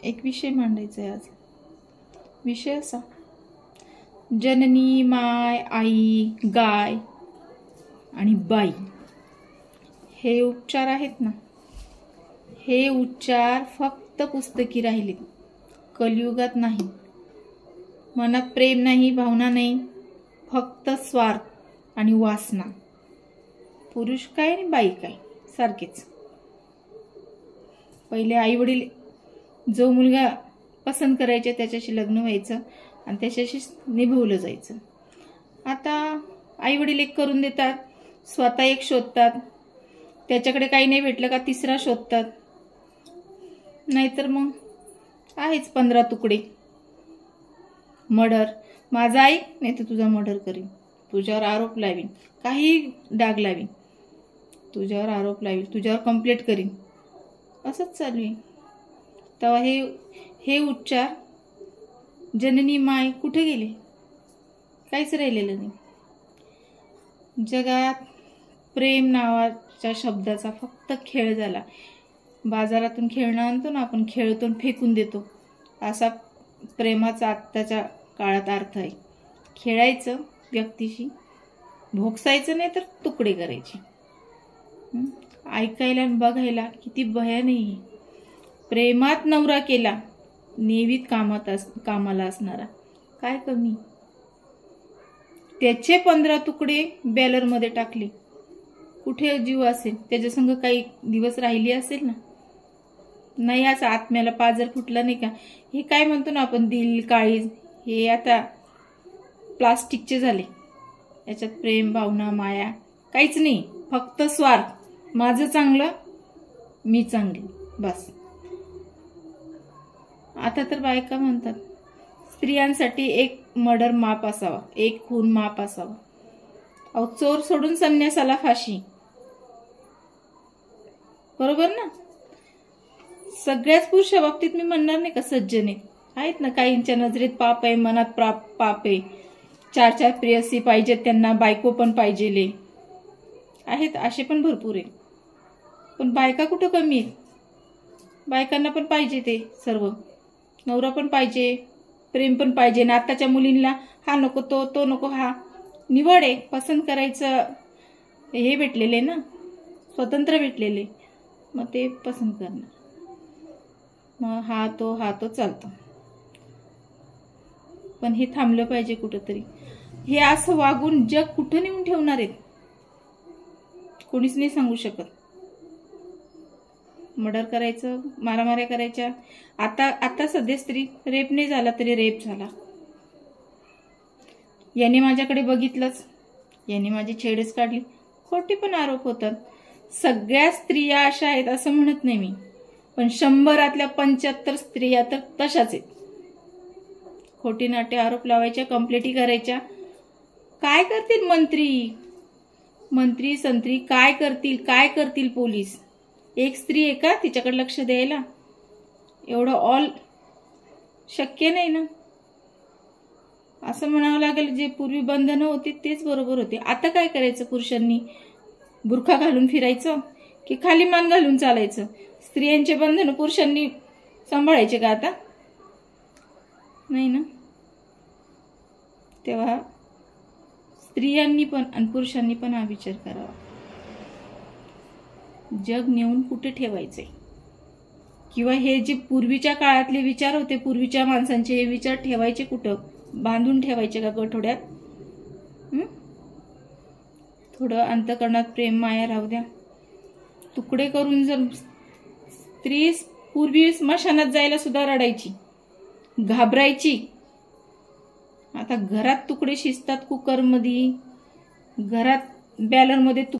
एक विषय मांडायचा आहे आज. विषय असा, जननी, माय, आई, गाय आणि बाई हे उच्चार आहेत ना, हे उच्चार फक्त पुस्तकी राहिले, कलियुगात नाही. मनात प्रेम नाही, भावना नाही, फक्त स्वार्थ आणि वासना. पुरुष काय आणि बाई काय सारखेच. पहिले आई वडील जो मुलगा पसंत करायचे त्याच्याशी लग्न व्हायचं आणि त्याच्याशी निभवलं जायचं. आता आई वडील एक करून देतात, स्वतः एक शोधतात, त्याच्याकडे काही नाही भेटलं का तिसरा शोधतात, नाहीतर मग आहेच 15 तुकडे. मर्डर, माझा ऐक नाही तर तुझा मर्डर करीन, तुझ्यावर आरोप लावीन, काही डाग लावीन, तुझ्यावर आरोप लावीन, तुझ्यावर कंप्लेंट करीन, असंच चालू आहे. तेव्हा हे उच्चार जननी माय कुठे गेले? काहीच राहिलेलं नाही. जगात प्रेम नावाच्या शब्दाचा फक्त खेळ झाला. बाजारातून खेळणं आणतो ना आपण, खेळतो फेकून देतो, असा प्रेमाचा आत्ताच्या काळात अर्थ आहे. खेळायचं व्यक्तीशी, भोगसायचं नाही तर तुकडे करायचे. ऐकायला आणि बघायला किती भयान आहे. प्रेमात नवरा केला, नेवीत कामाला असणारा, काय कमी. त्याचे 15 तुकडे बॅलरमध्ये टाकले, कुठे जीव असेल? त्याच्या संग काही दिवस राहिली असेल ना? नाही, असं आत्म्याला पाजर फुटला नाही का? हे काय म्हणतो ना आपण, दिल, काळीज, हे आता प्लास्टिकचे झाले. याच्यात प्रेम, भावना, माया काहीच नाही, फक्त स्वार्थ. माझं चांगलं, मी चांगली, बस. आता तर बायका म्हणतात स्त्रियांसाठी एक मर्डर माप असावा, एक खून माप असावा. अहो, चोर सोडून संन्यासाला फाशी, बरोबर ना? सगळ्याच पुरुषा बाबतीत मी म्हणणार नाही का सज्जन आहेत ना, काहींच्या नजरेत पाप आहे, मनात पाप आहे, 4 प्रेयसी पाहिजेत त्यांना, बायको पण पाहिजेले आहेत, असे पण भरपूर आहे. पण बायका कुठं कमी आहेत? बायकांना पण पाहिजे ते सर्व, नवरा पण पाहिजे, प्रेम पण पाहिजे. ना आताच्या मुलींना हा नको, तो नको, हा निवड आहे, पसंत करायचं हे भेटलेले ना, स्वतंत्र भेटलेले, मग ते पसंत करणार. मग हा तो चालतो. पण हे थांबलं पाहिजे कुठंतरी. हे असं वागून जग कुठं नेऊन ठेवणार आहेत कोणीच नाही सांगू शकत. मर्डर करायचं, मारामाऱ्या करायच्या. आता सध्या स्त्री रेप नाही झाला तरी रेप झाला. याने माझ्याकडे बघितलंच, याने माझी छेडच काढली, खोटे पण आरोप होतात. सगळ्या स्त्रिया अशा आहेत असं म्हणत नाही मी, पण 100 75 स्त्रिया तर तशाच आहेत. खोटी नाटे आरोप लावायच्या, कंप्लेंटी करायच्या. काय करतील मंत्री संत्री, काय करतील पोलीस? एक स्त्री आहे का तिच्याकडे लक्ष द्यायला? एवढं ऑल शक्य नाही ना. असं म्हणावं लागेल, जे पूर्वी बंधनं होती तेच बरोबर होते. आता काय करायचं? पुरुषांनी बुरखा घालून फिरायचं की खाली मान घालून चालायचं? स्त्रियांचे बंधन पुरुषांनी सांभाळायचे का आता? नाही ना. तेव्हा स्त्रियांनी पण आणि पुरुषांनी पण हा विचार करावा, जग नेऊन कुठे ठेवायचंय. किंवा हे जे पूर्वीच्या काळातले विचार होते, पूर्वीच्या माणसांचे हे विचार ठेवायचे कुठं? बांधून ठेवायचे का गठोड्यात? थोडं अंतःकरणात प्रेम, माया राहू द्या. तुकडे करून, जर स्त्री पूर्वी स्मशानात जायला सुद्धा रडायची, घाबरायची, आता घरात तुकडे शिजतात कुकरमध्ये, घरात बॅलरमध्ये